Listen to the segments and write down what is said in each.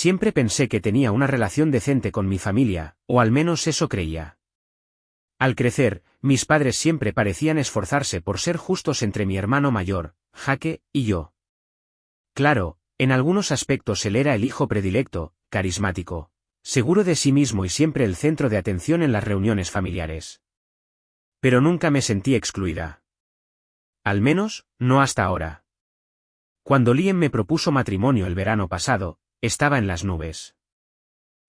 Siempre pensé que tenía una relación decente con mi familia, o al menos eso creía. Al crecer, mis padres siempre parecían esforzarse por ser justos entre mi hermano mayor, Jake, y yo. Claro, en algunos aspectos él era el hijo predilecto, carismático, seguro de sí mismo y siempre el centro de atención en las reuniones familiares. Pero nunca me sentí excluida. Al menos, no hasta ahora. Cuando Liam me propuso matrimonio el verano pasado, estaba en las nubes.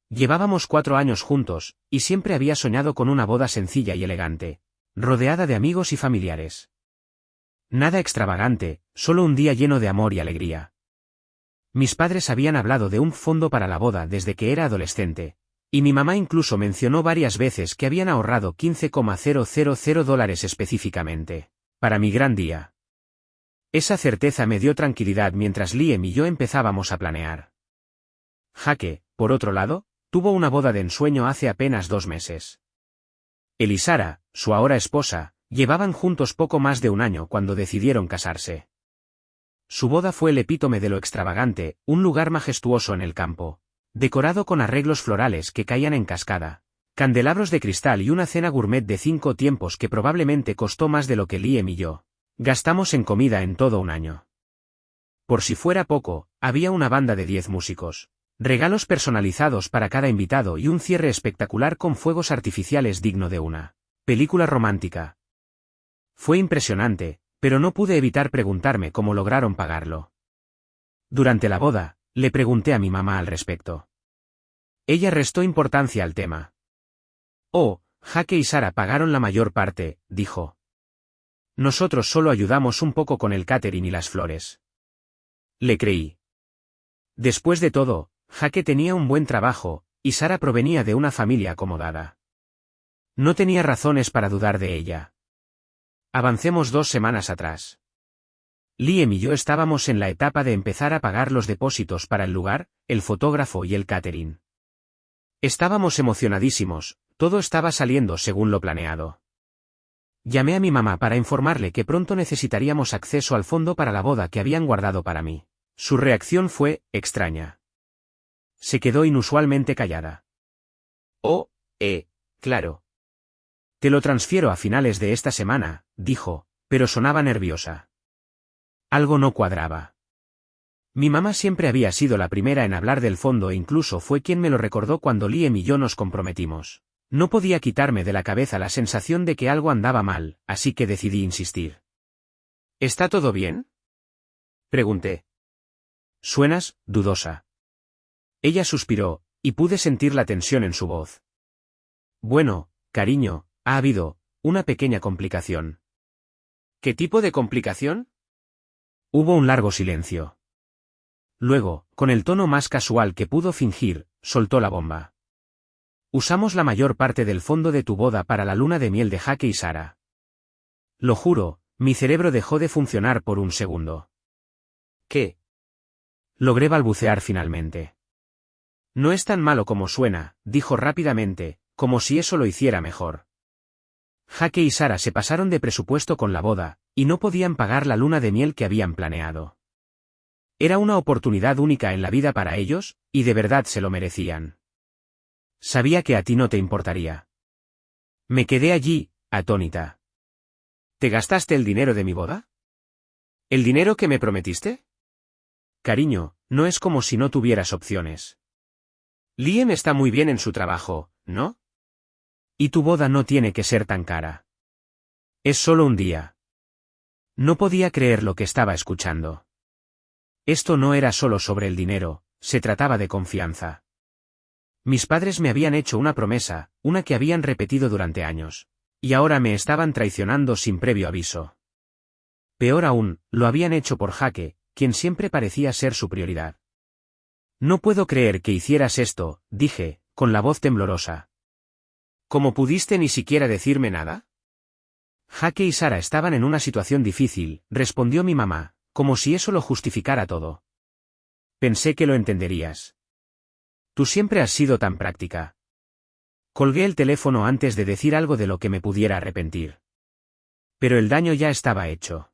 Llevábamos 4 años juntos, y siempre había soñado con una boda sencilla y elegante, rodeada de amigos y familiares. Nada extravagante, solo un día lleno de amor y alegría. Mis padres habían hablado de un fondo para la boda desde que era adolescente, y mi mamá incluso mencionó varias veces que habían ahorrado $15,000 específicamente, para mi gran día. Esa certeza me dio tranquilidad mientras Liam y yo empezábamos a planear. Jake, por otro lado, tuvo una boda de ensueño hace apenas 2 meses. Él y Sara, su ahora esposa, llevaban juntos poco más de un año cuando decidieron casarse. Su boda fue el epítome de lo extravagante, un lugar majestuoso en el campo, decorado con arreglos florales que caían en cascada, candelabros de cristal y una cena gourmet de 5 tiempos que probablemente costó más de lo que Liam y yo gastamos en comida en todo un año. Por si fuera poco, había una banda de 10 músicos, regalos personalizados para cada invitado y un cierre espectacular con fuegos artificiales digno de una película romántica. Fue impresionante, pero no pude evitar preguntarme cómo lograron pagarlo. Durante la boda, le pregunté a mi mamá al respecto. Ella restó importancia al tema. Oh, Jake y Sara pagaron la mayor parte, dijo. Nosotros solo ayudamos un poco con el catering y las flores. Le creí. Después de todo, Jake tenía un buen trabajo, y Sara provenía de una familia acomodada. No tenía razones para dudar de ella. Avancemos 2 semanas atrás. Liam y yo estábamos en la etapa de empezar a pagar los depósitos para el lugar, el fotógrafo y el catering. Estábamos emocionadísimos, todo estaba saliendo según lo planeado. Llamé a mi mamá para informarle que pronto necesitaríamos acceso al fondo para la boda que habían guardado para mí. Su reacción fue extraña. Se quedó inusualmente callada. Oh, claro. Te lo transfiero a finales de esta semana, dijo, pero sonaba nerviosa. Algo no cuadraba. Mi mamá siempre había sido la primera en hablar del fondo e incluso fue quien me lo recordó cuando Liam y yo nos comprometimos. No podía quitarme de la cabeza la sensación de que algo andaba mal, así que decidí insistir. ¿Está todo bien?, pregunté. Suenas dudosa. Ella suspiró, y pude sentir la tensión en su voz. Bueno, cariño, ha habido una pequeña complicación. ¿Qué tipo de complicación? Hubo un largo silencio. Luego, con el tono más casual que pudo fingir, soltó la bomba. Usamos la mayor parte del fondo de tu boda para la luna de miel de Jake y Sara. Lo juro, mi cerebro dejó de funcionar por un segundo. ¿Qué? Logré balbucear finalmente. No es tan malo como suena, dijo rápidamente, como si eso lo hiciera mejor. Jake y Sara se pasaron de presupuesto con la boda, y no podían pagar la luna de miel que habían planeado. Era una oportunidad única en la vida para ellos, y de verdad se lo merecían. Sabía que a ti no te importaría. Me quedé allí, atónita. ¿Te gastaste el dinero de mi boda? ¿El dinero que me prometiste? Cariño, no es como si no tuvieras opciones. Liam está muy bien en su trabajo, ¿no? Y tu boda no tiene que ser tan cara. Es solo un día. No podía creer lo que estaba escuchando. Esto no era solo sobre el dinero, se trataba de confianza. Mis padres me habían hecho una promesa, una que habían repetido durante años. Y ahora me estaban traicionando sin previo aviso. Peor aún, lo habían hecho por Jake, quien siempre parecía ser su prioridad. No puedo creer que hicieras esto, dije, con la voz temblorosa. ¿Cómo pudiste ni siquiera decirme nada? Jake y Sara estaban en una situación difícil, respondió mi mamá, como si eso lo justificara todo. Pensé que lo entenderías. Tú siempre has sido tan práctica. Colgué el teléfono antes de decir algo de lo que me pudiera arrepentir. Pero el daño ya estaba hecho.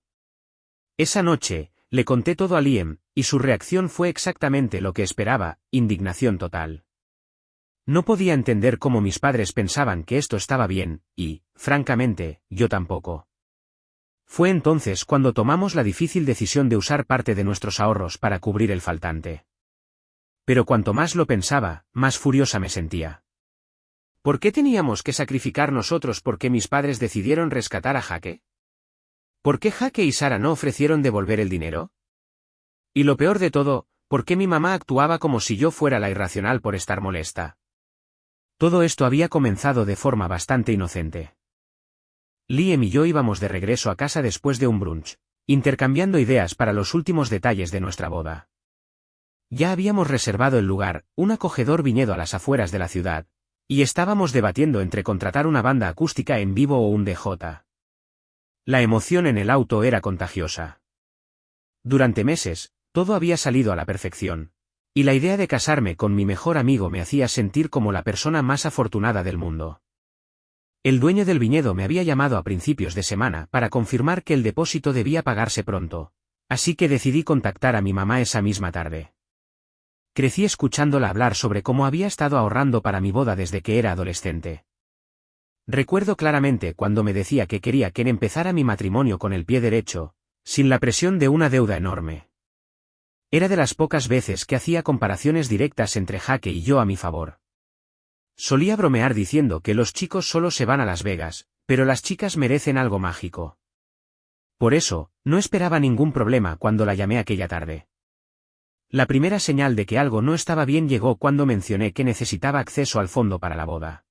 Esa noche, Le conté todo a Liam, y su reacción fue exactamente lo que esperaba, indignación total. No podía entender cómo mis padres pensaban que esto estaba bien, y, francamente, yo tampoco. Fue entonces cuando tomamos la difícil decisión de usar parte de nuestros ahorros para cubrir el faltante. Pero cuanto más lo pensaba, más furiosa me sentía. ¿Por qué teníamos que sacrificar nosotros porque mis padres decidieron rescatar a Jake? ¿Por qué Jake y Sarah no ofrecieron devolver el dinero? Y lo peor de todo, ¿por qué mi mamá actuaba como si yo fuera la irracional por estar molesta? Todo esto había comenzado de forma bastante inocente. Liam y yo íbamos de regreso a casa después de un brunch, intercambiando ideas para los últimos detalles de nuestra boda. Ya habíamos reservado el lugar, un acogedor viñedo a las afueras de la ciudad, y estábamos debatiendo entre contratar una banda acústica en vivo o un DJ. La emoción en el auto era contagiosa. Durante meses, todo había salido a la perfección, y la idea de casarme con mi mejor amigo me hacía sentir como la persona más afortunada del mundo. El dueño del viñedo me había llamado a principios de semana para confirmar que el depósito debía pagarse pronto, así que decidí contactar a mi mamá esa misma tarde. Crecí escuchándola hablar sobre cómo había estado ahorrando para mi boda desde que era adolescente. Recuerdo claramente cuando me decía que quería que empezara mi matrimonio con el pie derecho, sin la presión de una deuda enorme. Era de las pocas veces que hacía comparaciones directas entre Jake y yo a mi favor. Solía bromear diciendo que los chicos solo se van a Las Vegas, pero las chicas merecen algo mágico. Por eso, no esperaba ningún problema cuando la llamé aquella tarde. La primera señal de que algo no estaba bien llegó cuando mencioné que necesitaba acceso al fondo para la boda.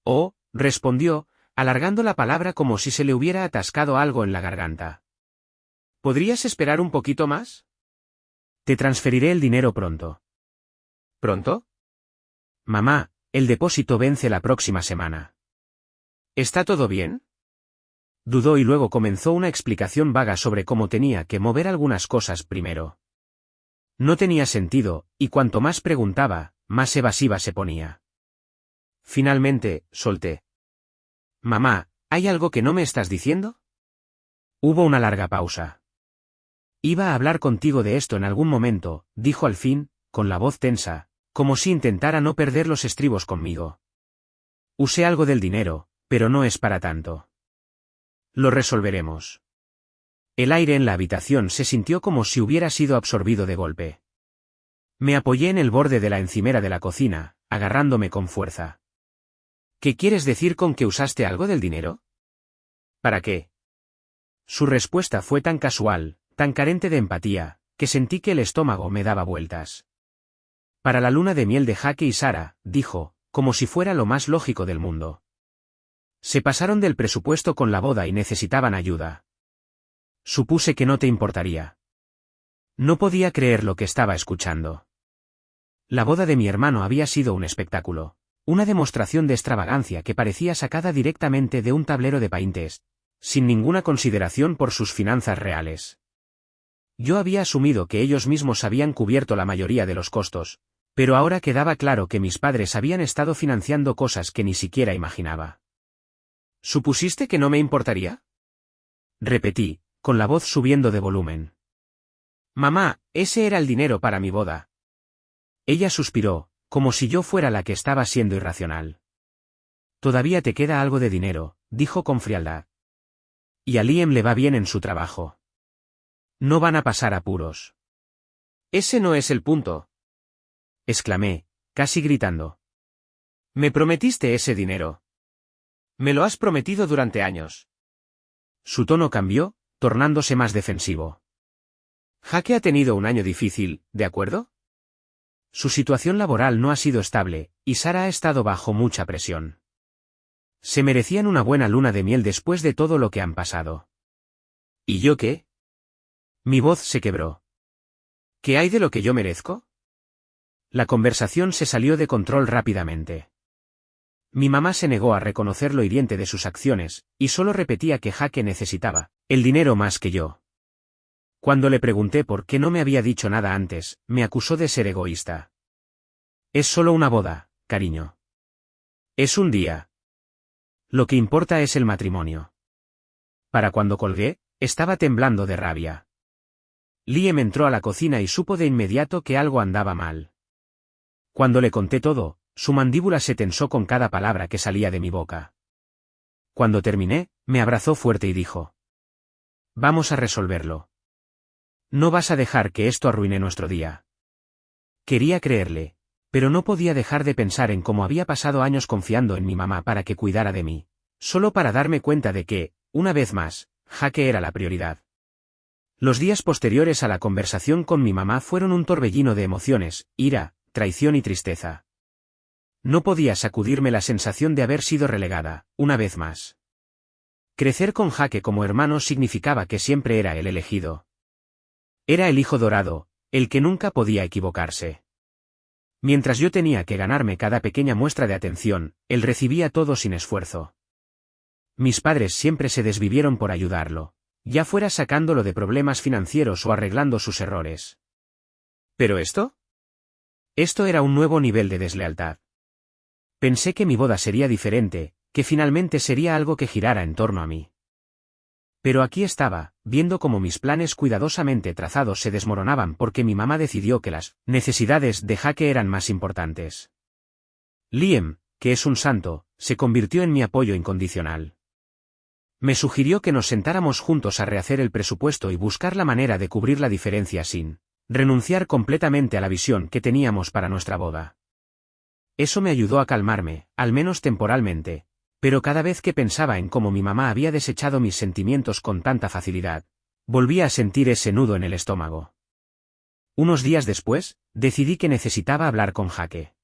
Oh, respondió, alargando la palabra como si se le hubiera atascado algo en la garganta. ¿Podrías esperar un poquito más? Te transferiré el dinero pronto. ¿Pronto? Mamá, el depósito vence la próxima semana. ¿Está todo bien? Dudó y luego comenzó una explicación vaga sobre cómo tenía que mover algunas cosas primero. No tenía sentido, y cuanto más preguntaba, más evasiva se ponía. Finalmente, solté. Mamá, ¿hay algo que no me estás diciendo? Hubo una larga pausa. Iba a hablar contigo de esto en algún momento, dijo al fin, con la voz tensa, como si intentara no perder los estribos conmigo. Usé algo del dinero, pero no es para tanto. Lo resolveremos. El aire en la habitación se sintió como si hubiera sido absorbido de golpe. Me apoyé en el borde de la encimera de la cocina, agarrándome con fuerza. ¿Qué quieres decir con que usaste algo del dinero? ¿Para qué? Su respuesta fue tan casual, tan carente de empatía, que sentí que el estómago me daba vueltas. Para la luna de miel de Jake y Sarah, dijo, como si fuera lo más lógico del mundo. Se pasaron del presupuesto con la boda y necesitaban ayuda. Supuse que no te importaría. No podía creer lo que estaba escuchando. La boda de mi hermano había sido un espectáculo, una demostración de extravagancia que parecía sacada directamente de un tablero de Pinterest, sin ninguna consideración por sus finanzas reales. Yo había asumido que ellos mismos habían cubierto la mayoría de los costos, pero ahora quedaba claro que mis padres habían estado financiando cosas que ni siquiera imaginaba. ¿Supusiste que no me importaría? Repetí, con la voz subiendo de volumen. Mamá, ese era el dinero para mi boda. Ella suspiró, como si yo fuera la que estaba siendo irracional. Todavía te queda algo de dinero, dijo con frialdad. Y a Liam le va bien en su trabajo. No van a pasar apuros. Ese no es el punto. Exclamé, casi gritando. Me prometiste ese dinero. Me lo has prometido durante años. Su tono cambió, tornándose más defensivo. Jake ha tenido un año difícil, ¿de acuerdo? Su situación laboral no ha sido estable, y Sarah ha estado bajo mucha presión. Se merecían una buena luna de miel después de todo lo que han pasado. ¿Y yo qué? Mi voz se quebró. ¿Qué hay de lo que yo merezco? La conversación se salió de control rápidamente. Mi mamá se negó a reconocer lo hiriente de sus acciones, y solo repetía que Jake necesitaba el dinero más que yo. Cuando le pregunté por qué no me había dicho nada antes, me acusó de ser egoísta. Es solo una boda, cariño. Es un día. Lo que importa es el matrimonio. Para cuando colgué, estaba temblando de rabia. Liam entró a la cocina y supo de inmediato que algo andaba mal. Cuando le conté todo, su mandíbula se tensó con cada palabra que salía de mi boca. Cuando terminé, me abrazó fuerte y dijo: «Vamos a resolverlo. No vas a dejar que esto arruine nuestro día». Quería creerle, pero no podía dejar de pensar en cómo había pasado años confiando en mi mamá para que cuidara de mí, solo para darme cuenta de que, una vez más, Jake era la prioridad. Los días posteriores a la conversación con mi mamá fueron un torbellino de emociones, ira, traición y tristeza. No podía sacudirme la sensación de haber sido relegada, una vez más. Crecer con Jake como hermano significaba que siempre era el elegido. Era el hijo dorado, el que nunca podía equivocarse. Mientras yo tenía que ganarme cada pequeña muestra de atención, él recibía todo sin esfuerzo. Mis padres siempre se desvivieron por ayudarlo, ya fuera sacándolo de problemas financieros o arreglando sus errores. ¿Pero esto? Esto era un nuevo nivel de deslealtad. Pensé que mi boda sería diferente, que finalmente sería algo que girara en torno a mí. Pero aquí estaba, viendo cómo mis planes cuidadosamente trazados se desmoronaban porque mi mamá decidió que las necesidades de Jake eran más importantes. Liam, que es un santo, se convirtió en mi apoyo incondicional. Me sugirió que nos sentáramos juntos a rehacer el presupuesto y buscar la manera de cubrir la diferencia sin renunciar completamente a la visión que teníamos para nuestra boda. Eso me ayudó a calmarme, al menos temporalmente, pero cada vez que pensaba en cómo mi mamá había desechado mis sentimientos con tanta facilidad, volvía a sentir ese nudo en el estómago. Unos días después, decidí que necesitaba hablar con Jake.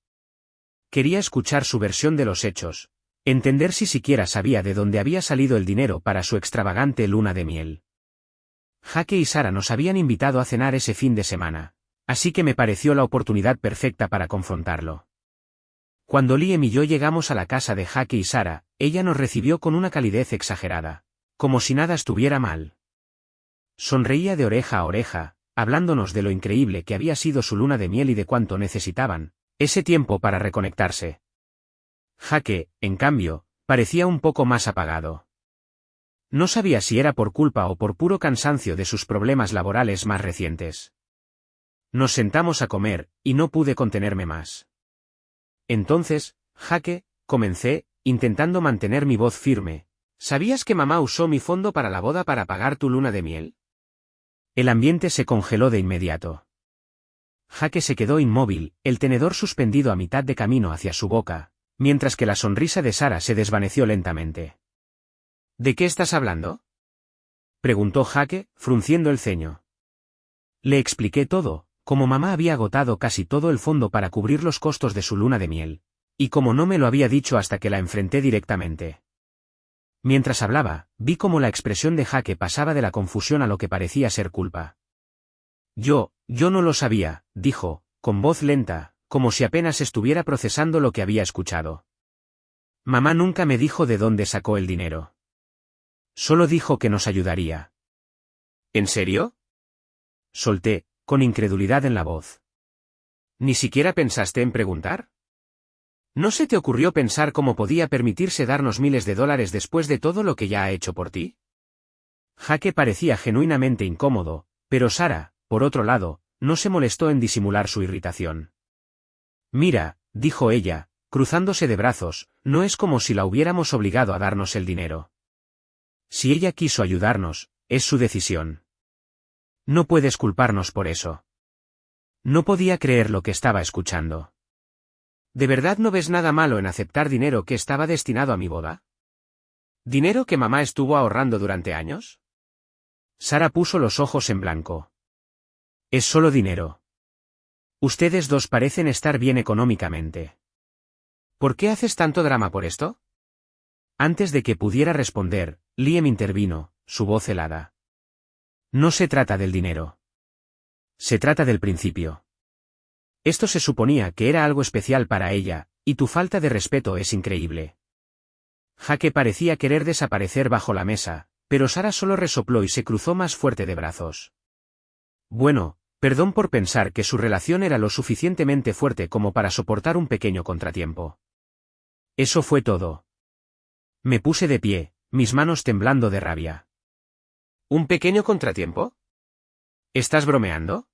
Quería escuchar su versión de los hechos, entender si siquiera sabía de dónde había salido el dinero para su extravagante luna de miel. Jake y Sara nos habían invitado a cenar ese fin de semana, así que me pareció la oportunidad perfecta para confrontarlo. Cuando Liam y yo llegamos a la casa de Jake y Sara, ella nos recibió con una calidez exagerada, como si nada estuviera mal. Sonreía de oreja a oreja, hablándonos de lo increíble que había sido su luna de miel y de cuánto necesitaban ese tiempo para reconectarse. Jake, en cambio, parecía un poco más apagado. No sabía si era por culpa o por puro cansancio de sus problemas laborales más recientes. Nos sentamos a comer, y no pude contenerme más. Entonces, Jake, comencé, intentando mantener mi voz firme, ¿sabías que mamá usó mi fondo para la boda para pagar tu luna de miel? El ambiente se congeló de inmediato. Jake se quedó inmóvil, el tenedor suspendido a mitad de camino hacia su boca, mientras que la sonrisa de Sara se desvaneció lentamente. ¿De qué estás hablando?, preguntó Jake, frunciendo el ceño. Le expliqué todo, cómo mamá había agotado casi todo el fondo para cubrir los costos de su luna de miel, y como no me lo había dicho hasta que la enfrenté directamente. Mientras hablaba, vi cómo la expresión de Jake pasaba de la confusión a lo que parecía ser culpa. Yo no lo sabía, dijo, con voz lenta, como si apenas estuviera procesando lo que había escuchado. Mamá nunca me dijo de dónde sacó el dinero. Solo dijo que nos ayudaría. ¿En serio?, solté, con incredulidad en la voz. ¿Ni siquiera pensaste en preguntar? ¿No se te ocurrió pensar cómo podía permitirse darnos miles de dólares después de todo lo que ya ha hecho por ti? Jake parecía genuinamente incómodo, pero Sara, por otro lado, no se molestó en disimular su irritación. Mira, dijo ella, cruzándose de brazos, no es como si la hubiéramos obligado a darnos el dinero. Si ella quiso ayudarnos, es su decisión. No puedes culparnos por eso. No podía creer lo que estaba escuchando. ¿De verdad no ves nada malo en aceptar dinero que estaba destinado a mi boda? ¿Dinero que mamá estuvo ahorrando durante años? Sara puso los ojos en blanco. Es solo dinero. Ustedes dos parecen estar bien económicamente. ¿Por qué haces tanto drama por esto? Antes de que pudiera responder, Liam intervino, su voz helada. No se trata del dinero. Se trata del principio. Esto se suponía que era algo especial para ella, y tu falta de respeto es increíble. Jake parecía querer desaparecer bajo la mesa, pero Sara solo resopló y se cruzó más fuerte de brazos. Bueno, perdón por pensar que su relación era lo suficientemente fuerte como para soportar un pequeño contratiempo. Eso fue todo. Me puse de pie, mis manos temblando de rabia. ¿Un pequeño contratiempo? ¿Estás bromeando?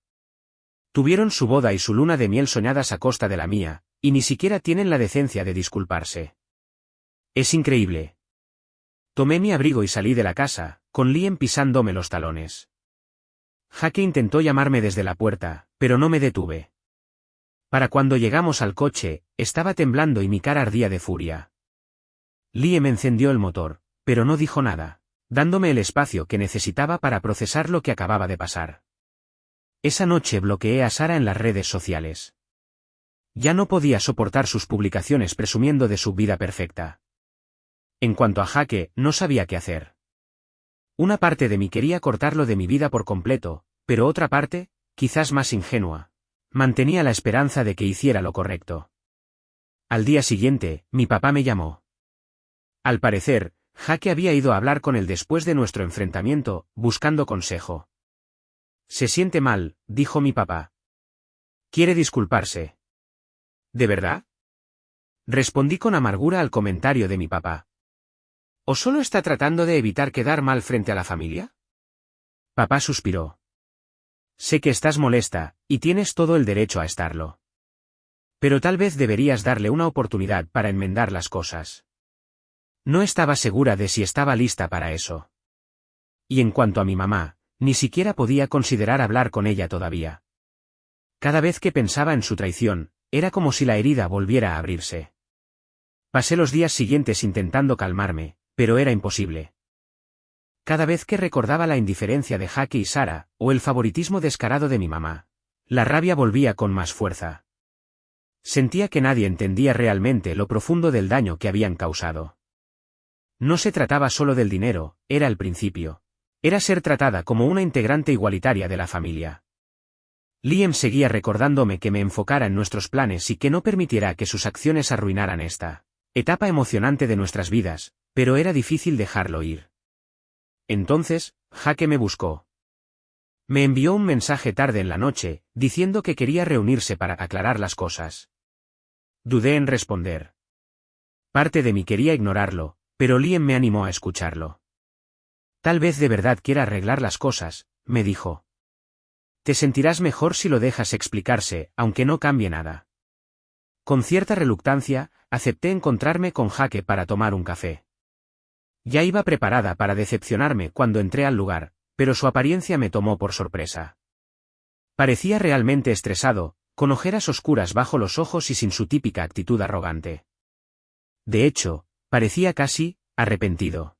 Tuvieron su boda y su luna de miel soñadas a costa de la mía, y ni siquiera tienen la decencia de disculparse. Es increíble. Tomé mi abrigo y salí de la casa, con Liam pisándome los talones. Jake intentó llamarme desde la puerta, pero no me detuve. Para cuando llegamos al coche, estaba temblando y mi cara ardía de furia. Liam encendió el motor, pero no dijo nada, dándome el espacio que necesitaba para procesar lo que acababa de pasar. Esa noche bloqueé a Sara en las redes sociales. Ya no podía soportar sus publicaciones presumiendo de su vida perfecta. En cuanto a Jake, no sabía qué hacer. Una parte de mí quería cortarlo de mi vida por completo, pero otra parte, quizás más ingenua, mantenía la esperanza de que hiciera lo correcto. Al día siguiente, mi papá me llamó. Al parecer, Jake había ido a hablar con él después de nuestro enfrentamiento, buscando consejo. Se siente mal, dijo mi papá. Quiere disculparse. ¿De verdad? Respondí con amargura al comentario de mi papá. ¿O solo está tratando de evitar quedar mal frente a la familia? Papá suspiró. Sé que estás molesta, y tienes todo el derecho a estarlo. Pero tal vez deberías darle una oportunidad para enmendar las cosas. No estaba segura de si estaba lista para eso. Y en cuanto a mi mamá, ni siquiera podía considerar hablar con ella todavía. Cada vez que pensaba en su traición, era como si la herida volviera a abrirse. Pasé los días siguientes intentando calmarme, pero era imposible. Cada vez que recordaba la indiferencia de Jake y Sara, o el favoritismo descarado de mi mamá, la rabia volvía con más fuerza. Sentía que nadie entendía realmente lo profundo del daño que habían causado. No se trataba solo del dinero, era el principio. Era ser tratada como una integrante igualitaria de la familia. Liam seguía recordándome que me enfocara en nuestros planes y que no permitiera que sus acciones arruinaran esta etapa emocionante de nuestras vidas, pero era difícil dejarlo ir. Entonces, Jake me buscó. Me envió un mensaje tarde en la noche, diciendo que quería reunirse para aclarar las cosas. Dudé en responder. Parte de mí quería ignorarlo, pero Liam me animó a escucharlo. Tal vez de verdad quiera arreglar las cosas, me dijo. Te sentirás mejor si lo dejas explicarse, aunque no cambie nada. Con cierta reluctancia, acepté encontrarme con Jake para tomar un café. Ya iba preparada para decepcionarme cuando entré al lugar, pero su apariencia me tomó por sorpresa. Parecía realmente estresado, con ojeras oscuras bajo los ojos y sin su típica actitud arrogante. De hecho, parecía casi arrepentido.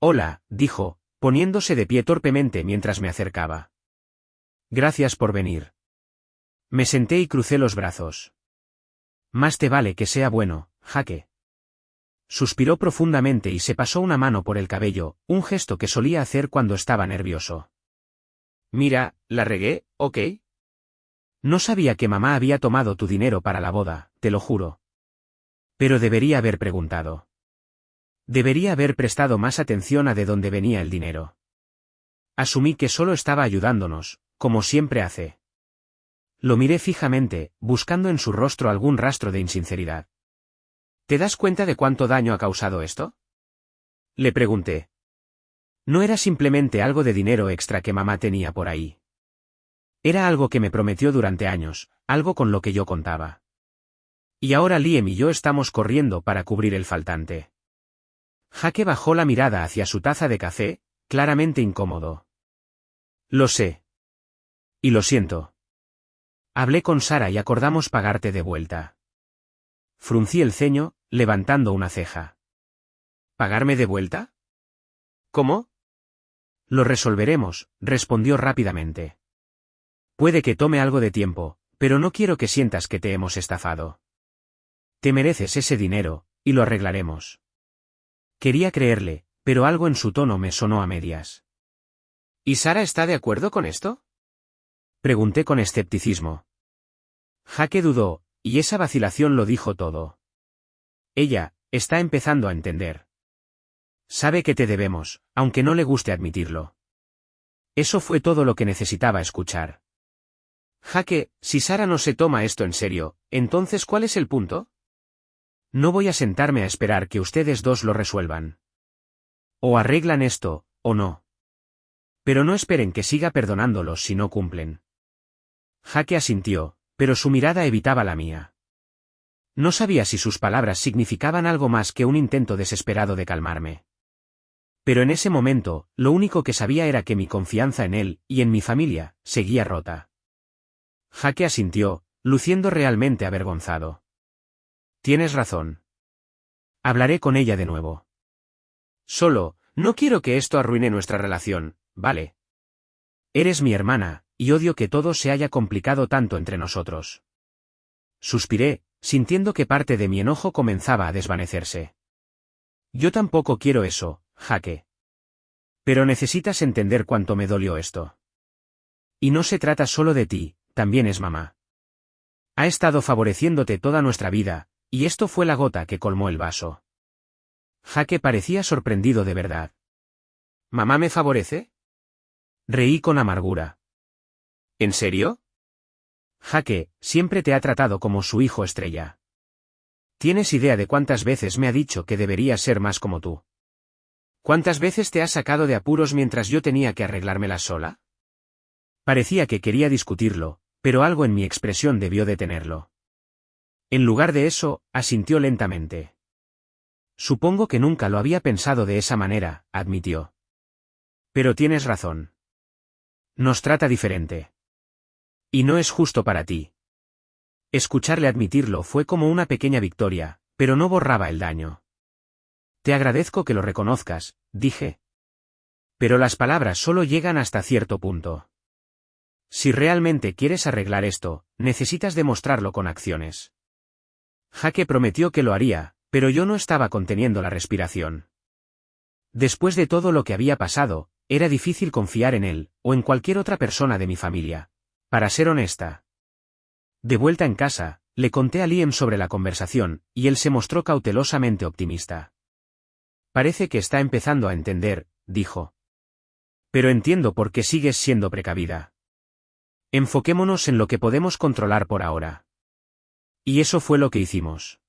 Hola, dijo, poniéndose de pie torpemente mientras me acercaba. Gracias por venir. Me senté y crucé los brazos. Más te vale que sea bueno, Jake. Suspiró profundamente y se pasó una mano por el cabello, un gesto que solía hacer cuando estaba nervioso. Mira, la regué, ¿ok? No sabía que mamá había tomado tu dinero para la boda, te lo juro. Pero debería haber preguntado. Debería haber prestado más atención a de dónde venía el dinero. Asumí que solo estaba ayudándonos, como siempre hace. Lo miré fijamente, buscando en su rostro algún rastro de insinceridad. ¿Te das cuenta de cuánto daño ha causado esto? Le pregunté. No era simplemente algo de dinero extra que mamá tenía por ahí. Era algo que me prometió durante años, algo con lo que yo contaba. Y ahora Liam y yo estamos corriendo para cubrir el faltante. Jake bajó la mirada hacia su taza de café, claramente incómodo. Lo sé. Y lo siento. Hablé con Sara y acordamos pagarte de vuelta. Fruncí el ceño, levantando una ceja. ¿Pagarme de vuelta? ¿Cómo? Lo resolveremos, respondió rápidamente. Puede que tome algo de tiempo, pero no quiero que sientas que te hemos estafado. Te mereces ese dinero, y lo arreglaremos. Quería creerle, pero algo en su tono me sonó a medias. ¿Y Sara está de acuerdo con esto? Pregunté con escepticismo. Jake dudó, y esa vacilación lo dijo todo. Ella está empezando a entender. Sabe que te debemos, aunque no le guste admitirlo. Eso fue todo lo que necesitaba escuchar. Jake, si Sara no se toma esto en serio, entonces ¿cuál es el punto? No voy a sentarme a esperar que ustedes dos lo resuelvan. O arreglan esto, o no. Pero no esperen que siga perdonándolos si no cumplen. Jake asintió, pero su mirada evitaba la mía. No sabía si sus palabras significaban algo más que un intento desesperado de calmarme. Pero en ese momento, lo único que sabía era que mi confianza en él, y en mi familia, seguía rota. Jake asintió, luciendo realmente avergonzado. Tienes razón. Hablaré con ella de nuevo. Solo, no quiero que esto arruine nuestra relación, ¿vale? Eres mi hermana, y odio que todo se haya complicado tanto entre nosotros. Suspiré, sintiendo que parte de mi enojo comenzaba a desvanecerse. Yo tampoco quiero eso, Jake. Pero necesitas entender cuánto me dolió esto. Y no se trata solo de ti, también es mamá. Ha estado favoreciéndote toda nuestra vida, y esto fue la gota que colmó el vaso. Jake parecía sorprendido de verdad. ¿Mamá me favorece? Reí con amargura. ¿En serio? Jake, siempre te ha tratado como su hijo estrella. ¿Tienes idea de cuántas veces me ha dicho que deberías ser más como tú? ¿Cuántas veces te has sacado de apuros mientras yo tenía que arreglármela sola? Parecía que quería discutirlo, pero algo en mi expresión debió detenerlo. En lugar de eso, asintió lentamente. Supongo que nunca lo había pensado de esa manera, admitió. Pero tienes razón. Nos trata diferente. Y no es justo para ti. Escucharle admitirlo fue como una pequeña victoria, pero no borraba el daño. Te agradezco que lo reconozcas, dije. Pero las palabras solo llegan hasta cierto punto. Si realmente quieres arreglar esto, necesitas demostrarlo con acciones. Jake prometió que lo haría, pero yo no estaba conteniendo la respiración. Después de todo lo que había pasado, era difícil confiar en él, o en cualquier otra persona de mi familia. Para ser honesta. De vuelta en casa, le conté a Liam sobre la conversación, y él se mostró cautelosamente optimista. Parece que está empezando a entender, dijo. Pero entiendo por qué sigues siendo precavida. Enfoquémonos en lo que podemos controlar por ahora. Y eso fue lo que hicimos.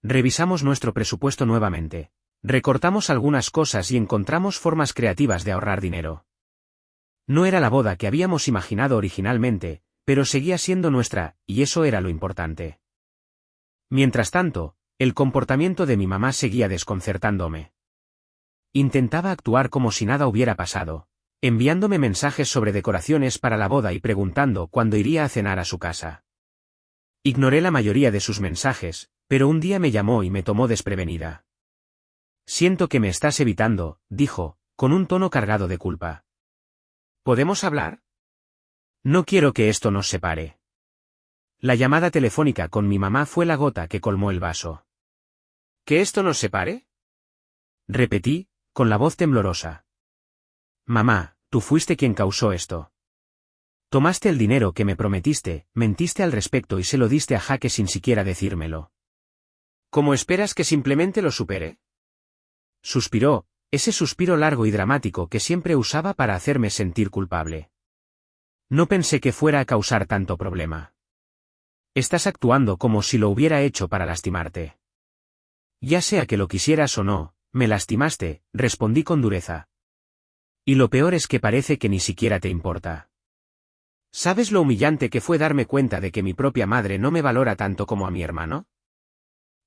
Revisamos nuestro presupuesto nuevamente. Recortamos algunas cosas y encontramos formas creativas de ahorrar dinero. No era la boda que habíamos imaginado originalmente, pero seguía siendo nuestra, y eso era lo importante. Mientras tanto, el comportamiento de mi mamá seguía desconcertándome. Intentaba actuar como si nada hubiera pasado, enviándome mensajes sobre decoraciones para la boda y preguntando cuándo iría a cenar a su casa. Ignoré la mayoría de sus mensajes, pero un día me llamó y me tomó desprevenida. Siento que me estás evitando, dijo, con un tono cargado de culpa. ¿Podemos hablar? No quiero que esto nos separe. La llamada telefónica con mi mamá fue la gota que colmó el vaso. ¿Que esto nos separe? Repetí, con la voz temblorosa. Mamá, tú fuiste quien causó esto. Tomaste el dinero que me prometiste, mentiste al respecto y se lo diste a Jake sin siquiera decírmelo. ¿Cómo esperas que simplemente lo supere? Suspiró, ese suspiro largo y dramático que siempre usaba para hacerme sentir culpable. No pensé que fuera a causar tanto problema. Estás actuando como si lo hubiera hecho para lastimarte. Ya sea que lo quisieras o no, me lastimaste, respondí con dureza. Y lo peor es que parece que ni siquiera te importa. ¿Sabes lo humillante que fue darme cuenta de que mi propia madre no me valora tanto como a mi hermano?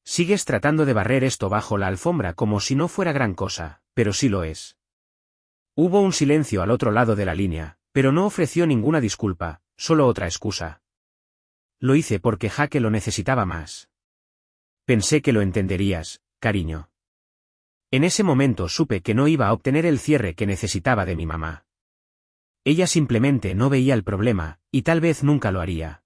Sigues tratando de barrer esto bajo la alfombra como si no fuera gran cosa, pero sí lo es. Hubo un silencio al otro lado de la línea, pero no ofreció ninguna disculpa, solo otra excusa. Lo hice porque Jake lo necesitaba más. Pensé que lo entenderías, cariño. En ese momento supe que no iba a obtener el cierre que necesitaba de mi mamá. Ella simplemente no veía el problema, y tal vez nunca lo haría.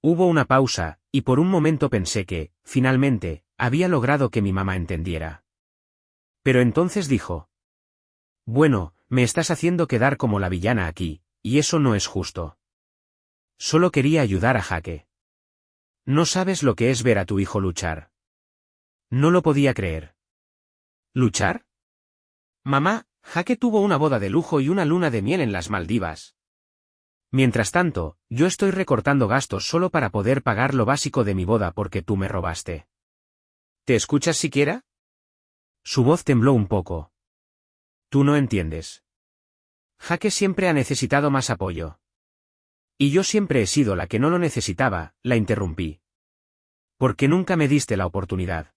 Hubo una pausa, y por un momento pensé que, finalmente, había logrado que mi mamá entendiera. Pero entonces dijo: bueno, me estás haciendo quedar como la villana aquí, y eso no es justo. Solo quería ayudar a Jake. No sabes lo que es ver a tu hijo luchar. No lo podía creer. ¿Luchar? Mamá, Jake tuvo una boda de lujo y una luna de miel en las Maldivas. Mientras tanto, yo estoy recortando gastos solo para poder pagar lo básico de mi boda porque tú me robaste. ¿Te escuchas siquiera? Su voz tembló un poco. Tú no entiendes. Jake siempre ha necesitado más apoyo. Y yo siempre he sido la que no lo necesitaba, la interrumpí. Porque nunca me diste la oportunidad.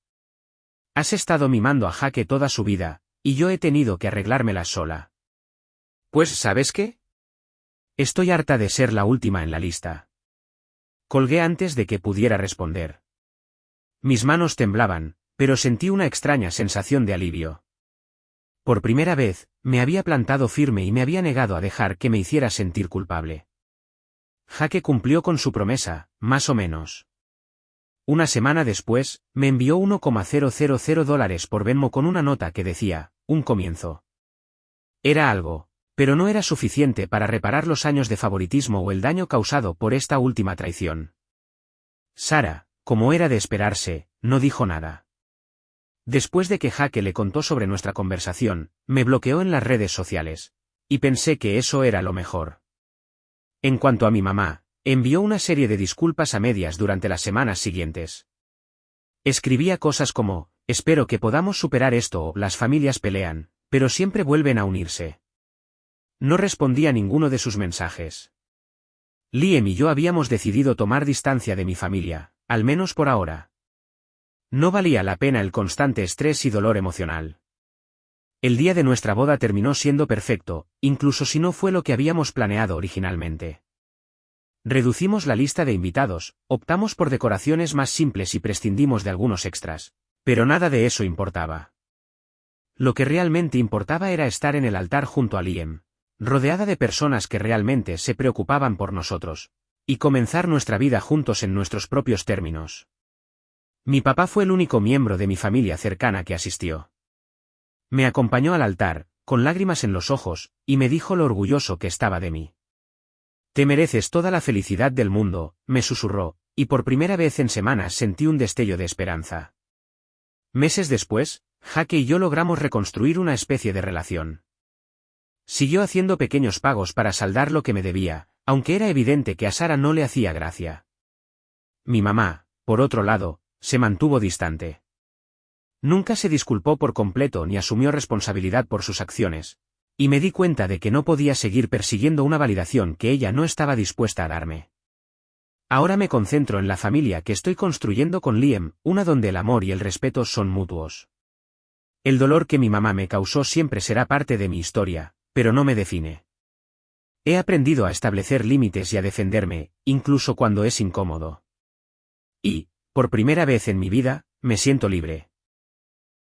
Has estado mimando a Jake toda su vida, y yo he tenido que arreglármelas sola. Pues ¿sabes qué? Estoy harta de ser la última en la lista. Colgué antes de que pudiera responder. Mis manos temblaban, pero sentí una extraña sensación de alivio. Por primera vez, me había plantado firme y me había negado a dejar que me hiciera sentir culpable. Jake cumplió con su promesa, más o menos. Una semana después, me envió $1,000 por Venmo con una nota que decía, un comienzo. Era algo, pero no era suficiente para reparar los años de favoritismo o el daño causado por esta última traición. Sara, como era de esperarse, no dijo nada. Después de que Jake le contó sobre nuestra conversación, me bloqueó en las redes sociales. Y pensé que eso era lo mejor. En cuanto a mi mamá, envió una serie de disculpas a medias durante las semanas siguientes. Escribía cosas como, espero que podamos superar esto o las familias pelean, pero siempre vuelven a unirse. No respondí a ninguno de sus mensajes. Liam y yo habíamos decidido tomar distancia de mi familia, al menos por ahora. No valía la pena el constante estrés y dolor emocional. El día de nuestra boda terminó siendo perfecto, incluso si no fue lo que habíamos planeado originalmente. Reducimos la lista de invitados, optamos por decoraciones más simples y prescindimos de algunos extras, pero nada de eso importaba. Lo que realmente importaba era estar en el altar junto a Liam, rodeada de personas que realmente se preocupaban por nosotros, y comenzar nuestra vida juntos en nuestros propios términos. Mi papá fue el único miembro de mi familia cercana que asistió. Me acompañó al altar, con lágrimas en los ojos, y me dijo lo orgulloso que estaba de mí. Te mereces toda la felicidad del mundo, me susurró, y por primera vez en semanas sentí un destello de esperanza. Meses después, Jake y yo logramos reconstruir una especie de relación. Siguió haciendo pequeños pagos para saldar lo que me debía, aunque era evidente que a Sara no le hacía gracia. Mi mamá, por otro lado, se mantuvo distante. Nunca se disculpó por completo ni asumió responsabilidad por sus acciones, y me di cuenta de que no podía seguir persiguiendo una validación que ella no estaba dispuesta a darme. Ahora me concentro en la familia que estoy construyendo con Liam, una donde el amor y el respeto son mutuos. El dolor que mi mamá me causó siempre será parte de mi historia, pero no me define. He aprendido a establecer límites y a defenderme, incluso cuando es incómodo. Y, por primera vez en mi vida, me siento libre.